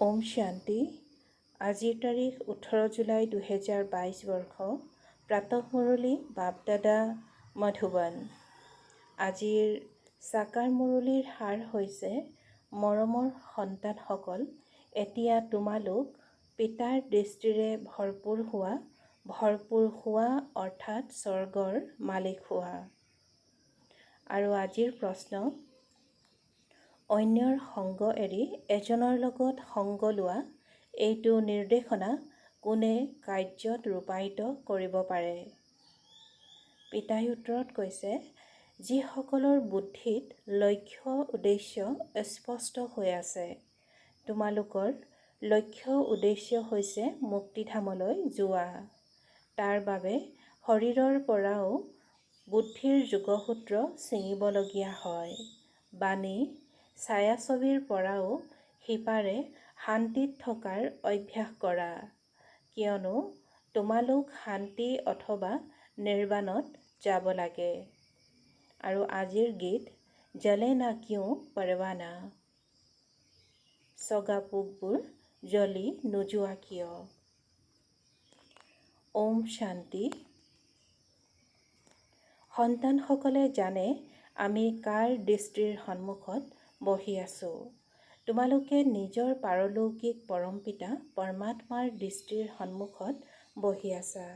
ওম শান্তি। আজিৰ তাৰিখ 18 জুলাই 2022 বৰ্ষ। প্ৰাতঃমুৰলী বাপদাদা মধুবন। আজিৰ সাকাৰ মুৰলীৰ সাৰ হৈছে, মৰমৰ সন্তানসকল, এতিয়া তোমালোক পিতাৰ দৃষ্টিৰে ভৰপূৰ হোৱা অৰ্থাৎ স্বৰ্গৰ মালিক হোৱা। আৰু আজিৰ প্ৰশ্ন, অন্যৰ সংগ এৰি এজনৰ লগত সংগ লোৱা, এইটো নিৰ্দেশনা কোনে কাৰ্যত ৰূপায়িত কৰিব পাৰে? পিতাই উত্তৰত কৈছে, যিসকলৰ বুদ্ধিত লক্ষ্য উদ্দেশ্য স্পষ্ট হৈ আছে। তোমালোকৰ লক্ষ্য উদ্দেশ্য হৈছে মুক্তিধামলৈ যোৱা। তাৰ বাবে শৰীৰৰ পৰাও বুদ্ধিৰ যোগসূত্ৰ ছিঙিবলগীয়া হয়। বাণী ছায়াছবিৰ পৰাও সিপাৰে শান্তিত থকাৰ অভ্যাস কৰা, কিয়নো তোমালোক শান্তি অথবা নিৰ্বাণত যাব লাগে। আৰু আজিৰ গীত, জলে না কিয় পৰৱানা, চগা পোকবোৰ জ্বলি নোযোৱা কিয়? ওম শান্তি। সন্তানসকলে জানে আমি কাৰ দৃষ্টিৰ সন্মুখত বহি আছোঁ। তোমালোকে নিজৰ পাৰলৌকিক পৰমপিতা পৰমাত্মাৰ দৃষ্টিৰ সন্মুখত বহি আছা।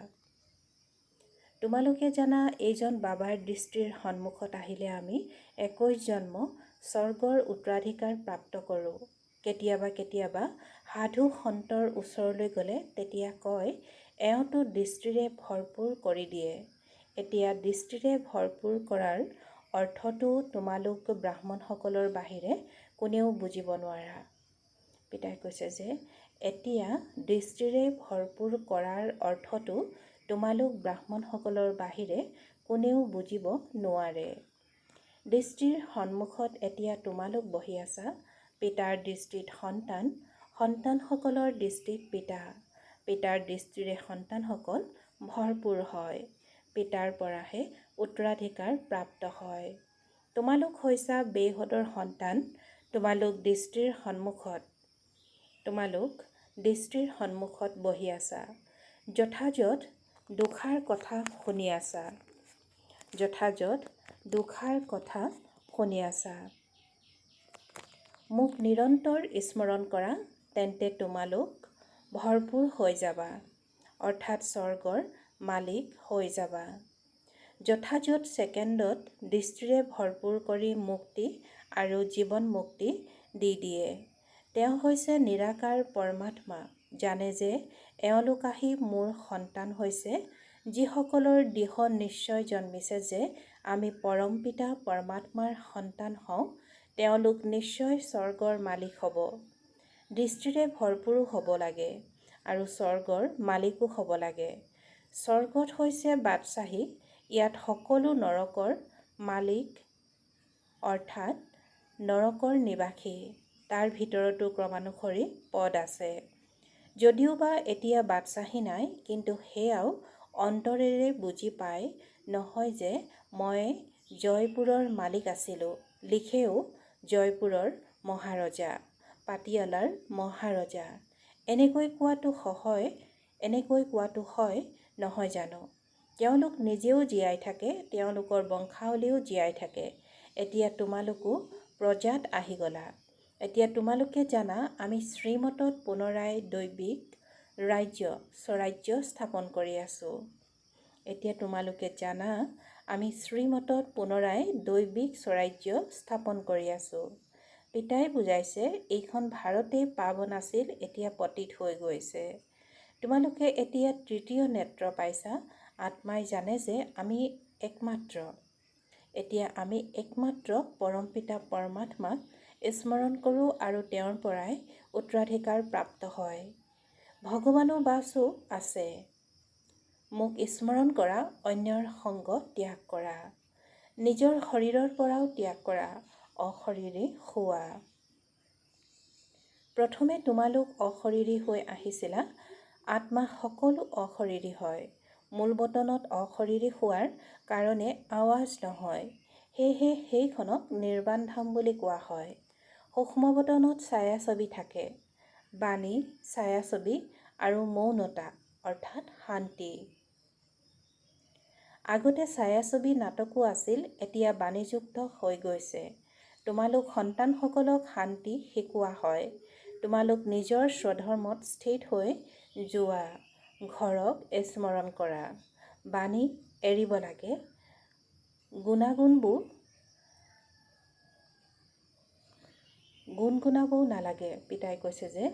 তোমালোকে জানা, এইজন বাবাৰ দৃষ্টিৰ সন্মুখত আহিলে আমি 21 জন্ম স্বৰ্গৰ উত্তৰাধিকাৰ প্ৰাপ্ত কৰোঁ। কেতিয়াবা সাধু সন্তৰ ওচৰলৈ গ'লে তেতিয়া কয়, এওঁতো দৃষ্টিৰে ভৰপূৰ কৰি দিয়ে। এতিয়া দৃষ্টিৰে ভৰপূৰ কৰাৰ অৰ্থটো তোমালোক ব্ৰাহ্মণসকলৰ বাহিৰে কোনেও বুজিব নোৱাৰা। পিতাই কৈছে যে, এতিয়া দৃষ্টিৰে ভৰপূৰ কৰাৰ অৰ্থটো তোমালোক ব্ৰাহ্মণসকলৰ বাহিৰে কোনেও বুজিব নোৱাৰে। দৃষ্টিৰ সন্মুখত এতিয়া তোমালোক বহি আছা। পিতাৰ দৃষ্টিত সন্তান, সন্তানসকলৰ দৃষ্টিত পিতা। পিতাৰ দৃষ্টিৰে সন্তানসকল ভৰপূৰ হয়। পিতাৰ পৰাহে উত্তৰাধিকাৰ প্ৰাপ্ত হয়। তোমালোক হৈছা বেহদৰ সন্তান। তোমালোক দৃষ্টিৰ সন্মুখত বহি আছা। যথাযথ দুখাৰ কথা শুনি আছা। মোক নিৰন্তৰ স্মৰণ কৰা, তেন্তে তোমালোক ভৰপূৰ হৈ যাবা, অৰ্থাৎ স্বৰ্গৰ মালিক হৈ যাবা। যথাযথ ছেকেণ্ডত দৃষ্টিৰে ভৰপূৰ কৰি মুক্তি আৰু জীৱন মুক্তি দি দিয়ে। তেওঁ হৈছে নিৰাকাৰ পৰমাত্মা। জানে যে এওঁলোক আহি মোৰ সন্তান হৈছে, যিসকলৰ দৃঢ় নিশ্চয় জন্মিছে যে আমি পৰমপিতা পৰমাত্মাৰ সন্তান হওঁ, তেওঁলোক নিশ্চয় স্বৰ্গৰ মালিক হ'ব। দৃষ্টিৰে ভৰপূৰো হ'ব লাগে আৰু স্বৰ্গৰ মালিকো হ'ব লাগে। স্বৰ্গত হৈছে বাদশ্বাহী। ইয়াত সকলো নৰকৰ মালিক অৰ্থাৎ নৰকৰ নিবাসী। তাৰ ভিতৰতো ক্ৰমানুসৰি পদ আছে। যদিওবা এতিয়া বাদশ্বাহী নাই, কিন্তু সেয়াও অন্তৰেৰে বুজি পায় নহয় যে মই জয়পুৰৰ মালিক আছিলোঁ। লিখেও জয়পুৰৰ মহাৰজা, পাটিয়ালাৰ মহাৰজা। এনেকৈ কোৱাটো হয় নহয় জানো? তেওঁলোক নিজেও জীয়াই থাকে, তেওঁলোকৰ বংশাৱলীও জীয়াই থাকে। এতিয়া তোমালোকো প্ৰজাত আহি গ'লা। এতিয়া তোমালোকে জানা, আমি শ্ৰীমতত পুনৰাই দৈবিক স্বৰাজ্য স্থাপন কৰি আছোঁ। এতিয়া তোমালোকে জানা, আমি শ্ৰীমতত পুনৰাই দৈবিক স্বৰাজ্য স্থাপন কৰি আছোঁ। পিতাই বুজাইছে, এইখন ভাৰতেই পাৱন আছিল, এতিয়া পতিত হৈ গৈছে। তোমালোকে এতিয়া তৃতীয় নেত্ৰ পাইছা। আত্মাই জানে যে আমি একমাত্ৰ। এতিয়া আমি একমাত্ৰ পৰমপিতা পৰমাত্মাক স্মৰণ কৰোঁ আৰু তেওঁৰ পৰাই উত্তৰাধিকাৰ প্ৰাপ্ত হয়। ভগৱানো বাসো আছে। মোক স্মৰণ কৰা, অন্যৰ সংগ ত্যাগ কৰা, নিজৰ শৰীৰৰ পৰাও ত্যাগ কৰা, অশৰীৰী হোৱা। প্ৰথমে তোমালোক অশৰীৰী হৈ আহিছিলা। আত্মা সকলো অশৰীৰী হয়। মূল বতনত অশৰীৰী হোৱাৰ কাৰণে আৱাজ নহয়। সেয়েহে সেইখনক নিৰ্বাণ ধাম বুলি কোৱা হয়। সূক্ষ্ম বতনত ছায়াছবি থাকে। বাণী, ছায়াছবি আৰু মৌনতা অৰ্থাৎ শান্তি। আগতে ছায়াছবি নাটকো আছিল, এতিয়া বাণীযুক্ত হৈ গৈছে। তোমালোক সন্তানসকলক শান্তি শিকোৱা হয়। তোমালোক নিজৰ স্বধৰ্মত স্থিত হৈ যোৱা। ঘৰক স্মৰণ কৰা। বাণী এৰিব লাগে। গুণগুণাবও নালাগে। পিতাই কৈছে যে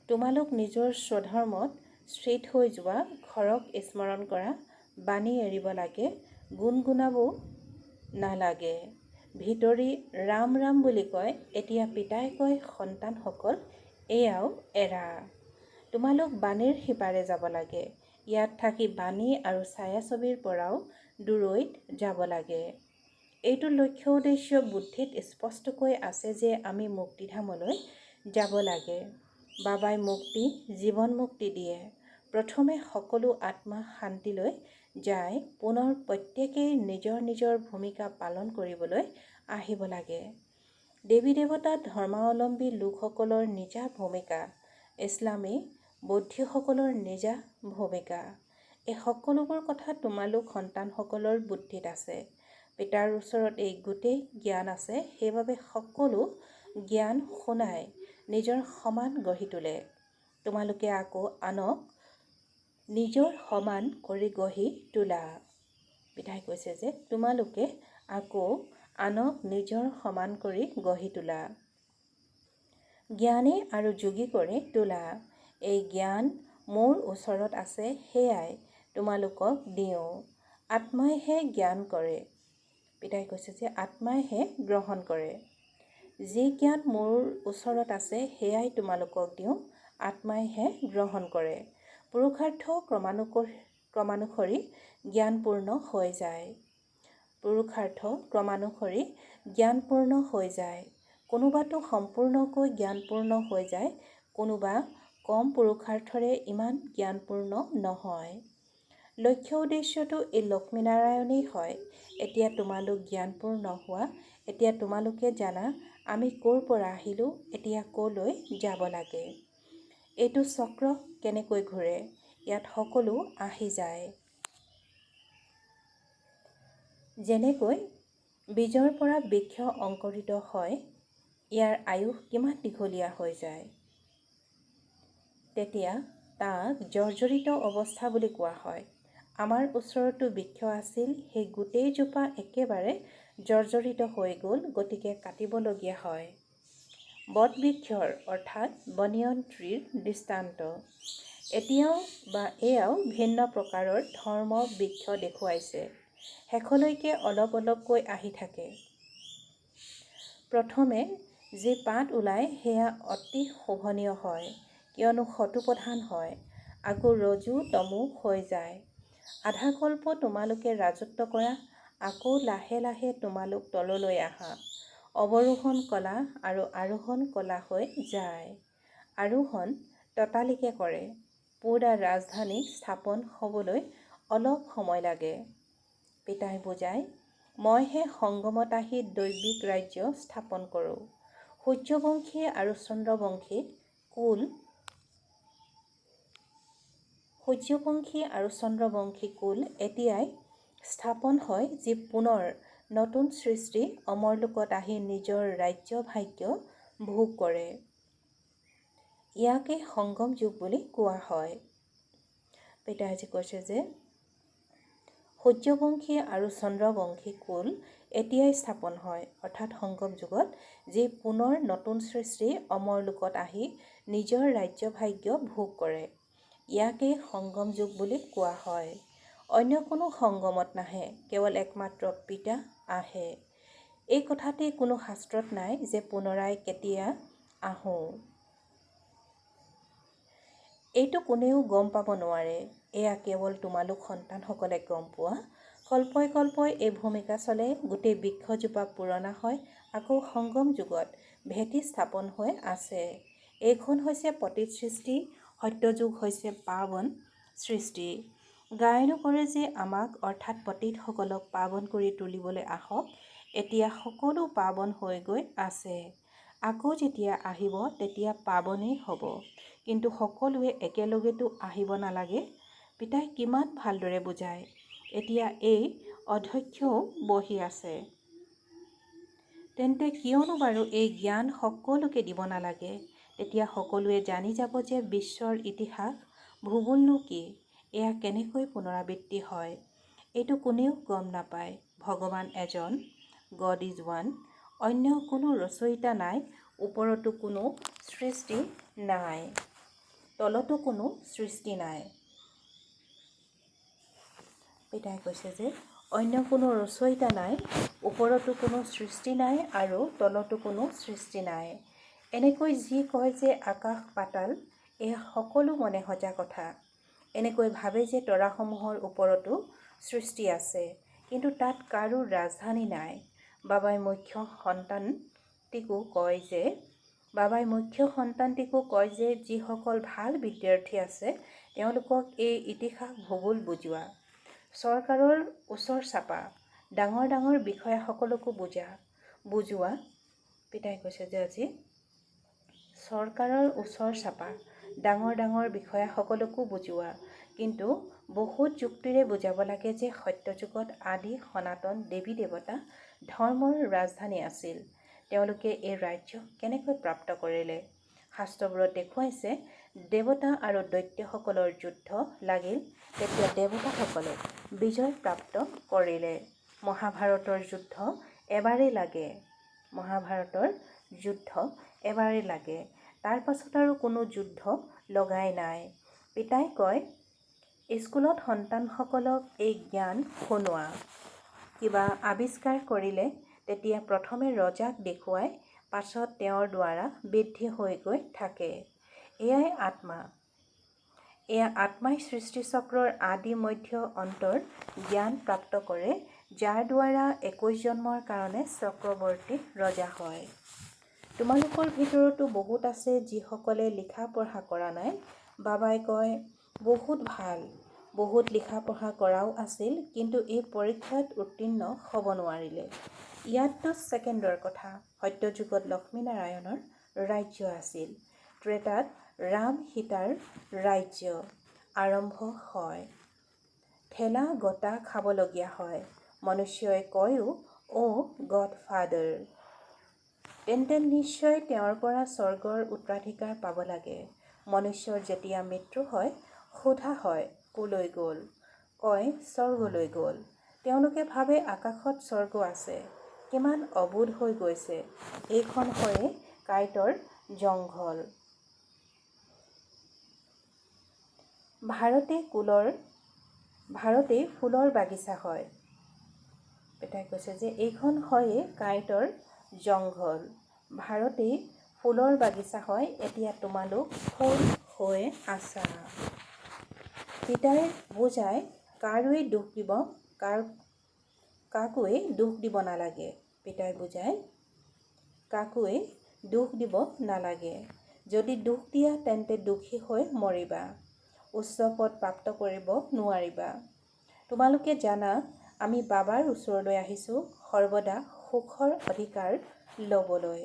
তোমালোক নিজৰ স্বধৰ্মত স্থিত হৈ যোৱা। ঘৰক স্মৰণ কৰা। বাণী এৰিব লাগে। গুণগুণাবও নালাগে। ভিতৰি ৰাম ৰাম বুলি কয়। এতিয়া পিতাই কয়, সন্তানসকল এয়াও এৰা। তোমালোক বাণীৰ সিপাৰে যাব লাগে। ইয়াত থাকি বাণী আৰু ছায়াছবিৰ পৰাও দূৰৈত যাব লাগে। এইটো লক্ষ্য উদ্দেশ্য বুদ্ধিত স্পষ্টকৈ আছে যে আমি মুক্তিধামলৈ যাব লাগে। বাবাই মুক্তি, জীৱন মুক্তি দিয়ে। প্ৰথমে সকলো আত্মা শান্তিলৈ যায়। পুনৰ প্ৰত্যেকেই নিজৰ নিজৰ ভূমিকা পালন কৰিবলৈ আহিব লাগে। দেৱী দেৱতা ধৰ্মাৱলম্বী লোকসকলৰ নিজা ভূমিকা, ইছলামী বৌদ্ধসকলৰ নিজা ভূমিকা। এই সকলোবোৰ কথা তোমালোক সন্তানসকলৰ বুদ্ধিত আছে। পিতাৰ ওচৰত এই গোটেই জ্ঞান আছে। সেইবাবে সকলো জ্ঞান শুনাই নিজৰ সমান গঢ়ি তোলে। তোমালোকে আকৌ আনক নিজৰ সমান কৰি গঢ়ি তোলা। পিতাই কৈছে যে তোমালোকে আকৌ আনক নিজৰ সমান কৰি গঢ়ি তোলা। জ্ঞানী আৰু যোগী কৰি তোলা। এই জ্ঞান মোৰ ওচৰত আছে, সেয়াই তোমালোকক দিওঁ। আত্মাইহে জ্ঞান কৰে। পিতাই কৈছে যে আত্মাইহে গ্ৰহণ কৰে। যি জ্ঞান মোৰ ওচৰত আছে সেয়াই তোমালোকক দিওঁ। আত্মাইহে গ্ৰহণ কৰে। পুৰুষাৰ্থ ক্ৰমানুসৰি জ্ঞানপূৰ্ণ হৈ যায়। পুৰুষাৰ্থ ক্ৰমানুসৰি জ্ঞানপূৰ্ণ হৈ যায়। কোনোবাতো সম্পূৰ্ণকৈ জ্ঞানপূৰ্ণ হৈ যায়, কোনোবা কম পুৰুষাৰ্থৰে ইমান জ্ঞানপূৰ্ণ নহয়। লক্ষ্য উদ্দেশ্যটো এই লক্ষ্মীনাৰায়ণেই হয়। এতিয়া তোমালোক জ্ঞানপূৰ্ণ হোৱা। এতিয়া তোমালোকে জানা আমি ক'ৰ পৰা আহিলোঁ, এতিয়া ক'লৈ যাব লাগে। এইটো চক্ৰ কেনেকৈ ঘূৰে, ইয়াত সকলো আহি যায়। যেনেকৈ বীজৰ পৰা বৃক্ষ অংকুৰিত হয়, ইয়াৰ আয়ুস কিমান দীঘলীয়া হৈ যায়। তেতিয়া তাক জৰ্জৰিত অৱস্থা বুলি কোৱা হয়। আমাৰ ওচৰতো বৃক্ষ আছিল, সেই গোটেইজোপা একেবাৰে জৰ্জৰিত হৈ গ'ল, গতিকে কাটিবলগীয়া হয়। বটবৃক্ষৰ অৰ্থাৎ বনিয়ন ট্ৰীৰ দৃষ্টান্ত। এয়াও ভিন্ন প্ৰকাৰৰ ধৰ্ম বৃক্ষ দেখুৱাইছে। শেষলৈকে অলপ অলপকৈ আহি থাকে। প্ৰথমে যি পাত ওলায় সেয়া অতি শোভনীয় হয়, কিয়নো শতুপ্ৰধান হয়। আকৌ ৰজু তমু হৈ যায়। আধাকল্প তোমালোকে ৰাজত্ব কৰা, আকৌ লাহে লাহে তোমালোক তললৈ আহা। অৱৰোহণ কলা আৰু আৰোহণ কলা হৈ যায়। আৰোহণ ততালিকে কৰে। পূৰা ৰাজধানী স্থাপন হ'বলৈ অলপ সময় লাগে। পিতাই বুজায়, মইহে সংগমত আহি দৈবিক ৰাজ্য স্থাপন কৰোঁ। সূৰ্যবংশী আৰু চন্দ্ৰবংশী কুল এতিয়াই স্থাপন হয়, যি পুনৰ নতুন সৃষ্টি অমৰলোকত আহি নিজৰ ৰাজ্য ভাগ্য ভোগ কৰে। ইয়াকে সংগম যুগ বুলি কোৱা হয়। পিতাজী কৈছে যে সূৰ্যবংশী আৰু চন্দ্ৰবংশী কুল এতিয়াই স্থাপন হয়, অৰ্থাৎ সংগম যুগত, যি পুনৰ নতুন সৃষ্টি অমৰলোকত আহি নিজৰ ৰাজ্য ভাগ্য ভোগ কৰে। ইয়াকে সংগম যুগ বুলি কোৱা হয়। অন্য কোনো সংগমত নাহে, কেৱল একমাত্ৰ পিতা আহে। এই কথাটি কোনো শাস্ত্ৰত নাই যে পুনৰাই কেতিয়া আহোঁ। এইটো কোনেও গম পাব নোৱাৰে। এয়া কেৱল তোমালোক সন্তানসকলে গম পোৱা। কল্পই কল্পই এই ভূমিকা চলে। গোটেই বৃক্ষজোপা পুৰণা হয়, আকৌ সংগম যুগত ভেটি স্থাপন হৈ আছে। এইখন হৈছে পতিত সৃষ্টি, সত্যযুগ হৈছে পাৱন সৃষ্টি। গায়নো কৰে যে আমাক অৰ্থাৎ পতিতসকলক পাৱন কৰি তুলিবলৈ আহক। এতিয়া সকলো পাৱন হৈ গৈ আছে। আকৌ যেতিয়া আহিব তেতিয়া পাবনেই হ'ব, কিন্তু সকলোৱে একেলগেতো আহিব নালাগে। পিতাই কিমান ভালদৰে বুজায়। এতিয়া এই অধ্যক্ষও বহি আছে। তেন্তে কিয়নো বাৰু এই জ্ঞান সকলোকে দিব নালাগে? তেতিয়া সকলোৱে জানি যাব যে বিশ্বৰ ইতিহাস, ভূগোলনো কি, এয়া কেনেকৈ পুনৰাবৃত্তি হয়। এইটো কোনেও গম নাপায়। ভগৱান এজন, গড ইজ ওৱান। অন্য কোনো ৰচয়িতা নাই, ওপৰতো কোনো সৃষ্টি নাই, তলতো কোনো সৃষ্টি নাই। পিতাই কৈছে যে অন্য কোনো ৰচয়িতা নাই, ওপৰতো কোনো সৃষ্টি নাই আৰু তলতো কোনো সৃষ্টি নাই। এনেকৈ যি কয় যে আকাশ পাতাল, এয়া সকলো মনে সজা কথা। এনেকৈ ভাবে যে তৰাসমূহৰ ওপৰতো সৃষ্টি আছে, কিন্তু তাত কাৰো ৰাজধানী নাই। বাবাই মুখ্য সন্তানটিকো কয় যে যিসকল ভাল বিদ্যাৰ্থী আছে তেওঁলোকক এই ইতিহাস ভূগোল বুজোৱা, চৰকাৰৰ ওচৰ চাপা, ডাঙৰ ডাঙৰ বিষয়াসকলকো বুজোৱা। পিতাই কৈছে যে আজি চৰকাৰৰ ওচৰ চাপা, ডাঙৰ ডাঙৰ বিষয়াসকলকো বুজোৱা, কিন্তু বহুত যুক্তিৰে বুজাব লাগে যে সত্যযুগত আদি সনাতন দেৱী দেৱতা ধৰ্মৰ ৰাজধানী আছিল। তেওঁলোকে এই ৰাজ্য কেনেকৈ প্ৰাপ্ত কৰিলে? শাস্ত্ৰবোৰত দেখুৱাইছে দেৱতা আৰু দৈত্যসকলৰ যুদ্ধ লাগিল, তেতিয়া দেৱতাসকলে বিজয় প্ৰাপ্ত কৰিলে। মহাভাৰতৰ যুদ্ধ এবাৰেই লাগে, তাৰ পাছত আৰু কোনো যুদ্ধ লগাই নাই। পিতাই কয়, স্কুলত সন্তানসকলক এই জ্ঞান শুনোৱা। কিবা আৱিষ্কাৰ কৰিলে তেতিয়া প্ৰথমে ৰজাক দেখুৱাই, পাছত তেওঁৰ দ্বাৰা বৃদ্ধি হৈ গৈ থাকে। এয়াই আত্মা। এয়া আত্মাই সৃষ্টিচক্ৰৰ আদি মধ্য অন্তৰ জ্ঞান প্ৰাপ্ত কৰে, যাৰ দ্বাৰা 21 জন্মৰ কাৰণে চক্ৰৱৰ্তী ৰজা হয়। তোমালোকৰ ভিতৰতো বহুত আছে যিসকলে লিখা পঢ়া কৰা নাই। বাবাই কয়, বহুত ভাল, বহুত লিখা পঢ়া কৰাও আছিল, কিন্তু এই পৰীক্ষাত উত্তীৰ্ণ হ'ব নোৱাৰিলে। ইয়াত 10 ছেকেণ্ডৰ কথা। সত্যযুগত লক্ষ্মীনাৰায়ণৰ ৰাজ্য আছিল। ত্ৰেতাত ৰাম সীতাৰ ৰাজ্য আৰম্ভ হয়। ঠেলা গটা খাবলগীয়া হয়। মনুষ্যই কয়ও, অ' গড ফাদাৰ। তেন্তে নিশ্চয় তেওঁৰ পৰা স্বৰ্গৰ উত্তৰাধিকাৰ পাব লাগে। মনুষ্যৰ যেতিয়া মৃত্যু হয়, সোধা হয় কলৈ গ'ল? কয় স্বৰ্গলৈ গ'ল। তেওঁলোকে ভাবে আকাশত স্বৰ্গ আছে। কিমান অবোধ হৈ গৈছে। এইখন হয়ে কাঁইটৰ জংঘল। ভাৰতেই ফুলৰ বাগিচা হয়। পিতাই কৈছে যে এইখন হয়ে কাঁইটৰ জংঘল। ভাৰতেই ফুলৰ বাগিচা হয়, এতিয়া তোমালোক ফুল হৈ আছা। পিতাই বুজায়, কাকোৱেই দোষ দিব নালাগে। পিতাই বুজায়, কাকোৱেই দোষ দিব নালাগে। যদি দোষ দিয়া তেন্তে দোষী হৈ মৰিবা, উচ্চ পদ প্ৰাপ্ত কৰিব নোৱাৰিবা। তোমালোকে জানা, আমি বাবাৰ ওচৰলৈ আহিছোঁ সৰ্বদা সুখৰ অধিকাৰ ল'বলৈ।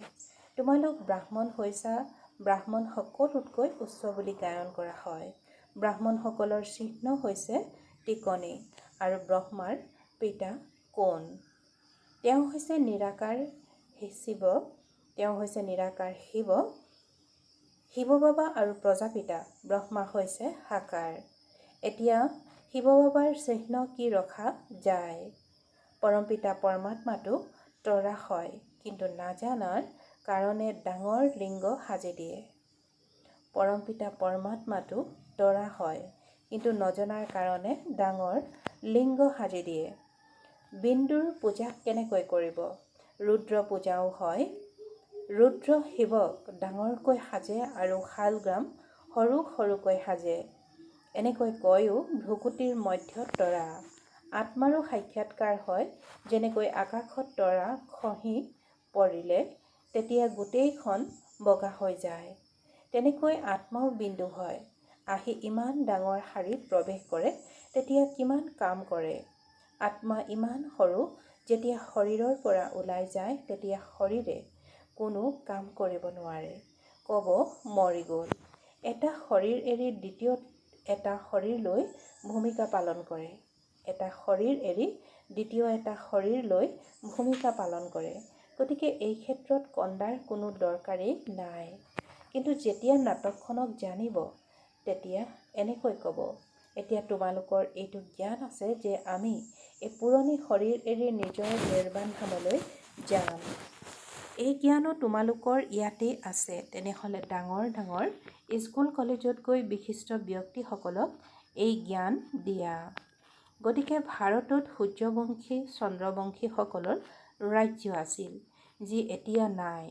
তোমালোক ব্ৰাহ্মণ হৈছা, ব্ৰাহ্মণ সকলোতকৈ উচ্চ বুলি গায়ন কৰা হয়। ব্ৰাহ্মণসকলৰ চিহ্ন হৈছে টিকনি, আৰু ব্ৰহ্মাৰ পিতা কোন? তেওঁ হৈছে নিৰাকাৰ শিৱ। শিৱ বাবা আৰু প্ৰজাপিতা ব্ৰহ্মা হৈছে সাকাৰ। এতিয়া শিৱ বাবাৰ চিহ্ন কি ৰখা যায়? পৰমপিতা পৰমাত্মাটো তৰা হয়, কিন্তু নাজানাৰ কাৰণে ডাঙৰ লিংগ সাজি দিয়ে। পৰমপিতা পৰমাত্মাটো তৰা হয়, কিন্তু নজনাৰ কাৰণে ডাঙৰ লিংগ সাজি দিয়ে। বিন্দুৰ পূজা কেনেকৈ কৰিব? ৰুদ্ৰ পূজাও হয়। ৰুদ্ৰ শিৱক ডাঙৰকৈ সাজে আৰু শালগ্ৰাম সৰু সৰুকৈ সাজে। এনেকৈ কয়ও, ভ্ৰুকুটিৰ মধ্যত তৰা। আত্মাৰো সাক্ষাৎকাৰ হয়। যেনেকৈ আকাশত তৰা খহি পৰিলে তেতিয়া গোটেইখন বগা হৈ যায়, তেনেকৈ আত্মাও বিন্দু হয়। আহি ইমান ডাঙৰ শাৰীত প্ৰৱেশ কৰে, তেতিয়া কিমান কাম কৰে। আত্মা ইমান সৰু, যেতিয়া শৰীৰৰ পৰা ওলাই যায় তেতিয়া শৰীৰে কোনো কাম কৰিব নোৱাৰে, ক'ব মৰি গ'ল। এটা শৰীৰ এৰি দ্বিতীয় এটা শৰীৰ লৈ ভূমিকা পালন কৰে। এটা শৰীৰ এৰি দ্বিতীয় এটা শৰীৰ লৈ ভূমিকা পালন কৰে। গতিকে এই ক্ষেত্ৰত কন্দাৰ কোনো দৰকাৰেই নাই। কিন্তু যেতিয়া নাটকখনক জানিব তেতিয়া এনেকৈ ক'ব, এতিয়া তোমালোকৰ এইটো জ্ঞান আছে যে আমি এই পুৰণি শৰীৰ এৰি নিজৰ নিৰ্বাণ ধামলৈ যাম। এই জ্ঞানো তোমালোকৰ ইয়াতেই আছে। তেনেহ'লে ডাঙৰ ডাঙৰ স্কুল কলেজত গৈ বিশিষ্ট ব্যক্তিসকলক এই জ্ঞান দিয়া। গতিকে ভাৰতত সূৰ্যবংশী চন্দ্ৰবংশীসকলৰ ৰাজ্য আছিল, যি এতিয়া নাই,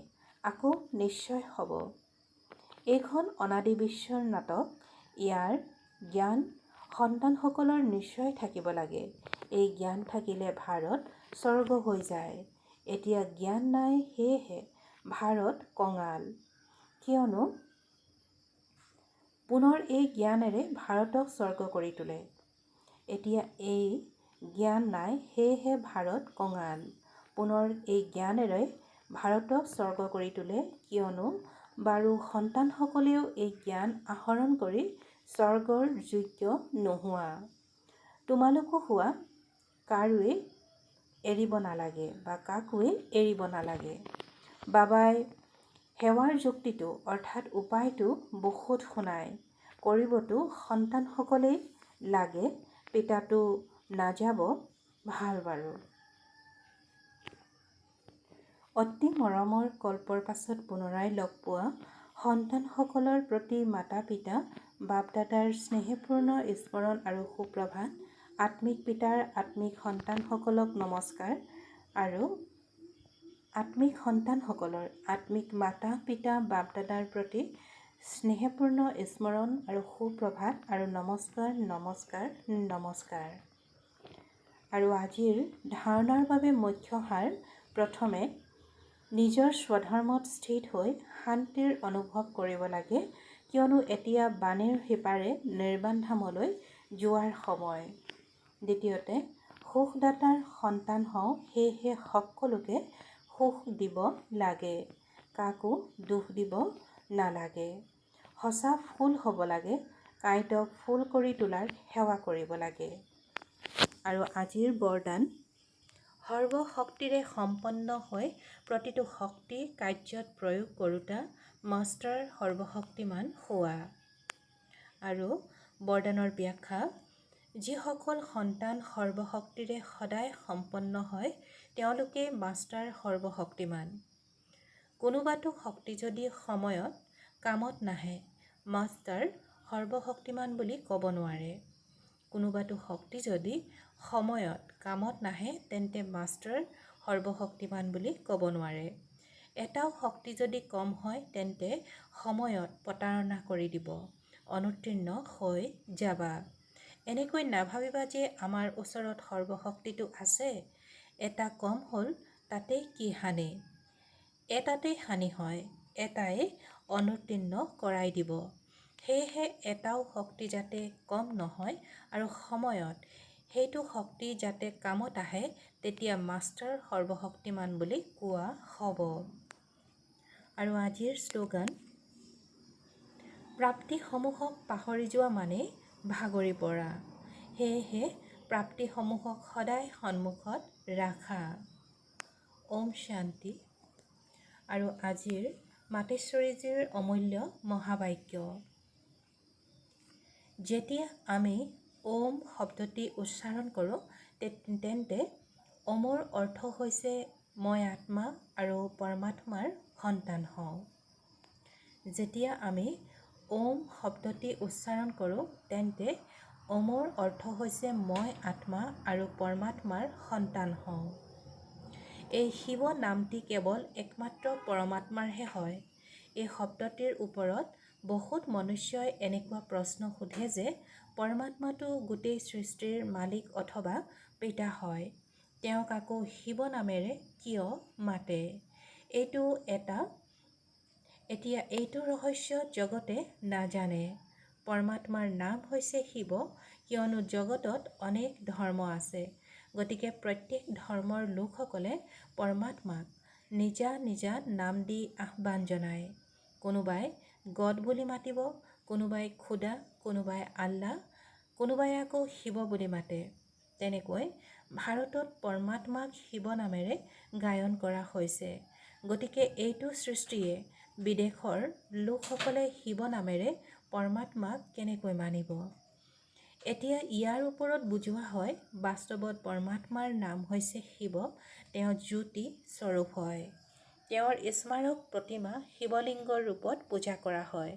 আকৌ নিশ্চয় হ'ব। এইখন অনাদি বিশ্বৰ নাটক। ইয়াৰ জ্ঞান সন্তানসকলৰ নিশ্চয় থাকিব লাগে। এই জ্ঞান থাকিলে ভাৰত স্বৰ্গ হৈ যায়। এতিয়া জ্ঞান নাই, সেয়েহে ভাৰত কঙাল। কিয়নো পুনৰ এই জ্ঞানেৰে ভাৰতক স্বৰ্গ কৰি তোলে। এতিয়া এই জ্ঞান নাই, সেয়েহে ভাৰত কঙাল। পুনৰ এই জ্ঞানেৰে ভাৰতক স্বৰ্গ কৰি তোলে, কিয়নো বাৰু সন্তানসকলেও এই জ্ঞান আহৰণ কৰি স্বৰ্গৰ যোগ্য নোহোৱা। তোমালোকো হোৱা, কাৰোৱে এৰিব নালাগে বা কাকোৱে এৰিব নালাগে। বাবাই সেৱাৰ যুক্তিটো অৰ্থাৎ উপায়টো বহুত শুনায়। কৰিবতো সন্তানসকলেই লাগে, পিতাটো নাযাব, ভাল বাৰু। অতি মৰমৰ কল্পৰ পাছত পুনৰাই লগ পোৱা সন্তানসকলৰ প্ৰতি মাতা পিতা বাপ দাদাৰ স্নেহপূৰ্ণ স্মৰণ আৰু সুপ্ৰভাত। আত্মিক পিতাৰ আত্মিক সন্তানসকলক নমস্কাৰ আৰু আত্মিক সন্তানসকলৰ আত্মিক মাতা পিতা বাপ দাদাৰ প্ৰতি স্নেহপূৰ্ণ স্মৰণ আৰু সুপ্ৰভাত আৰু নমস্কাৰ নমস্কাৰ নমস্কাৰ। আৰু আজিৰ ধাৰণাৰ বাবে মুখ্য সাৰ। প্ৰথমে নিজৰ স্বধৰ্মত স্থিত হৈ শান্তিৰ অনুভৱ কৰিব লাগে, কিয়নো এতিয়া বাণীৰ সিপাৰে নিৰ্বাণ ধামলৈ যোৱাৰ সময়। দ্বিতীয়তে সুখদাতাৰ সন্তান হওঁ, সেয়েহে সকলোকে সুখ দিব লাগে, কাকো দুখ দিব নালাগে। সঁচা ফুল হ'ব লাগে, কাঁইটক ফুল কৰি তোলাৰ সেৱা কৰিব লাগে। আৰু আজিৰ বৰদান। সৰ্বশক্তিৰে সম্পন্ন হৈ প্ৰতিটো শক্তি কাৰ্যত প্ৰয়োগ কৰোঁতা মাষ্টাৰ সৰ্বশক্তিমান হোৱা। আৰু বৰদানৰ ব্যাখ্যা। যিসকল সন্তান সৰ্বশক্তিৰে সদায় সম্পন্ন হয়, তেওঁলোকেই মাষ্টাৰ সৰ্বশক্তিমান। কোনোবাটো শক্তি যদি সময়ত কামত নাহে, মাষ্টাৰ সৰ্বশক্তিমান বুলি ক'ব নোৱাৰে। কোনোবাটো শক্তি যদি সময়ত কামত নাহে, তেন্তে মাষ্টাৰ সৰ্বশক্তিমান বুলি ক'ব নোৱাৰে। এটাও শক্তি যদি কম হয়, তেন্তে সময়ত প্ৰতাৰণা কৰি দিব, অনুত্তীৰ্ণ হৈ যাবা। এনেকৈ নাভাবিবা যে আমাৰ ওচৰত সৰ্বশক্তিটো আছে, এটা কম হ'ল তাতেই কি হানি। এটাতেই হানি হয়, এটাই অনুত্তীৰ্ণ কৰাই দিব। সেয়েহে এটাও শক্তি যাতে কম নহয় আৰু সময়ত সেইটো শক্তি যাতে কামত আহে, তেতিয়া মাষ্টাৰ সৰ্বশক্তিমান বুলি কোৱা হ'ব। আৰু আজিৰ শ্লোগান। প্ৰাপ্তিসমূহক পাহৰি যোৱা মানেই ভাগৰি পৰা। সেয়েহে প্ৰাপ্তিসমূহক সদায় সন্মুখত ৰাখা। ওম শান্তি। আৰু আজিৰ মাতেশ্বৰীজীৰ অমূল্য মহাবাক্য। যেতিয়া আমি ওম শব্দটি উচ্চাৰণ কৰোঁ, তেন্তে ওমৰ অৰ্থ হৈছে মই আত্মা আৰু পৰমাত্মাৰ সন্তান হওঁ। যেতিয়া আমি ওম শব্দটি উচ্চাৰণ কৰোঁ, তেন্তে ওমৰ অৰ্থ হৈছে মই আত্মা আৰু পৰমাত্মাৰ সন্তান হওঁ। এই শিৱ নামটি কেৱল একমাত্ৰ পৰমাত্মাৰহে হয়। এই শব্দটিৰ ওপৰত বহুত মনুষ্যই এনেকুৱা প্ৰশ্ন সোধে যে পৰমাত্মাটো গোটেই সৃষ্টিৰ মালিক অথবা পিতা হয়, তেওঁক আকৌ শিৱ নামেৰে কিয় মাতে? এতিয়া এইটো ৰহস্য জগতে নাজানে। পৰমাত্মাৰ নাম হৈছে শিৱ, কিয়নো জগতত অনেক ধৰ্ম আছে। গতিকে প্ৰত্যেক ধৰ্মৰ লোকসকলে পৰমাত্মাক নিজা নিজা নাম দি আহ্বান জনায়। কোনোবাই গড বুলি মাতিব, কোনোবাই খুদা, কোনোবাই আল্লাহ, কোনোবাই আকৌ শিৱ বুলি মাতে। তেনেকৈ ভাৰতত পৰমাত্মাক শিৱ নামেৰে গায়ন কৰা হৈছে। গতিকে এইটো সৃষ্টিয়ে বিদেশৰ লোকসকলে শিৱ নামেৰে পৰমাত্মাক কেনেকৈ মানিব? এতিয়া ইয়াৰ ওপৰত বুজোৱা হয়, বাস্তৱত পৰমাত্মাৰ নাম হৈছে শিৱ। তেওঁ জ্যোতি স্বৰূপ হয়। তেওঁৰ স্মাৰক প্ৰতিমা শিৱলিংগৰ ৰূপত পূজা কৰা হয়।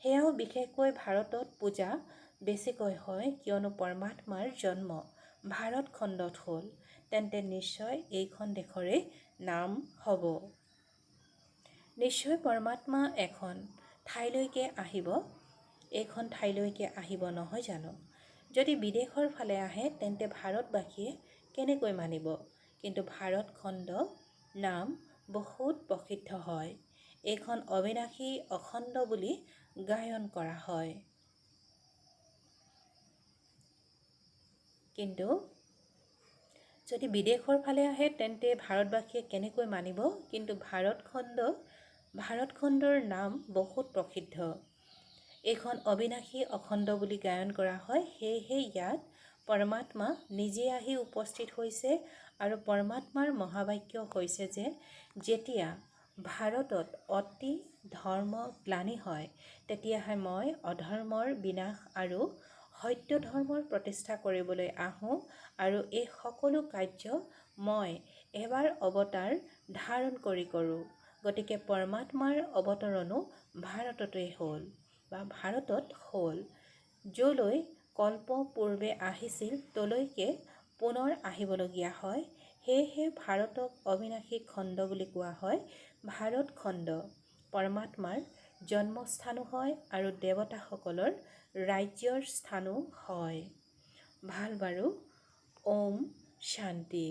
সেয়াও বিশেষকৈ ভাৰতত পূজা বেছিকৈ হয়, কিয়নো পৰমাত্মাৰ জন্ম ভাৰত খণ্ডত হ'ল। তেন্তে নিশ্চয় এইখন দেশৰে নাম হ'ব। নিশ্চয় পৰমাত্মা এখন ঠাইলৈকে আহিব, এইখন ঠাইলৈকে আহিব নহয় জানো? যদি বিদেশৰ ফালে আহে তেন্তে ভাৰতবাসীয়ে কেনেকৈ মানিব? কিন্তু ভাৰত খণ্ড নাম বহুত প্ৰসিদ্ধ হয়। এইখন অবিনাশী অখণ্ড বুলি গায়ন কৰা হয়। কিন্তু যদি বিদেশৰ ফালে আহে তেন্তে ভাৰতবাসীয়ে কেনেকৈ মানিব? কিন্তু ভাৰত খণ্ডৰ নাম বহুত প্ৰসিদ্ধ। এইখন অবিনাশী অখণ্ড বুলি গায়ন কৰা হয়। সেয়েহে ইয়াত পৰমাত্মা নিজে আহি উপস্থিত হৈছে আৰু পৰমাত্মাৰ মহাবাক্য হৈছে যে যেতিয়া ভাৰতত অতি ধৰ্ম গ্লানি হয় তেতিয়াহে মই অধৰ্মৰ বিনাশ আৰু সত্য ধৰ্মৰ প্ৰতিষ্ঠা কৰিবলৈ আহোঁ আৰু এই সকলো কাৰ্য মই এবাৰ অৱতাৰ ধাৰণ কৰি কৰোঁ। গতিকে পৰমাত্মাৰ অৱতৰণো ভাৰততেই হ'ল বা ভাৰতত হ'ল। যলৈ কল্প পূৰ্বে আহিছিল তলৈকে পুনৰ আহিবলগীয়া হয়। সেয়েহে ভাৰতক অবিনাশী খণ্ড বুলি কোৱা হয়। ভাৰত খণ্ড পৰমাত্মাৰ জন্মস্থানো হয় আৰু দেৱতাসকলৰ ৰাজ্যৰ স্থানো হয়। ভাল বাৰু। ওম শান্তি।